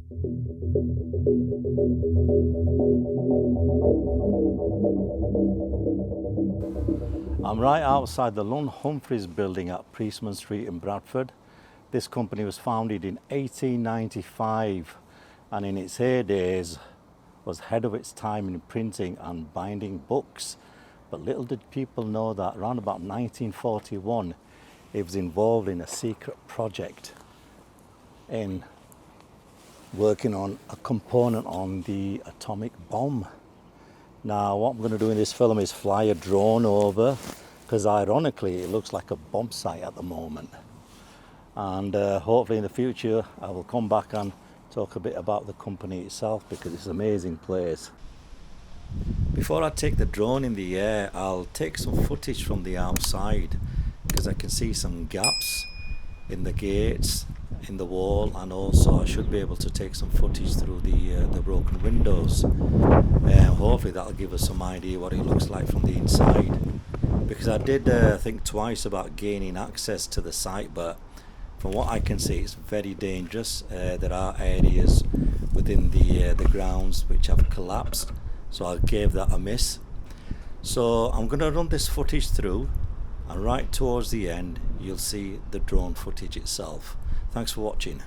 I'm right outside the Lund Humphries building at Priestman Street in Bradford. This company was founded in 1895 and in its heydays was ahead of its time in printing and binding books. But little did people know that around about 1941 it was involved in a secret project in working on a component on the atomic bomb. Now what I'm going to do in this film is fly a drone over, because ironically it looks like a bomb site at the moment, and hopefully in the future I will come back and talk a bit about the company itself, because it's an amazing place. Before I take the drone in the air, I'll take some footage from the outside, because I can see some gaps in the gates, in the wall, and also I should be able to take some footage through the broken windows. Hopefully that'll give us some idea what it looks like from the inside, because I did think twice about gaining access to the site, but from what I can see it's very dangerous. There are areas within the grounds which have collapsed, so I gave that a miss. So I'm going to run this footage through, and right towards the end you'll see the drone footage itself. Thanks for watching.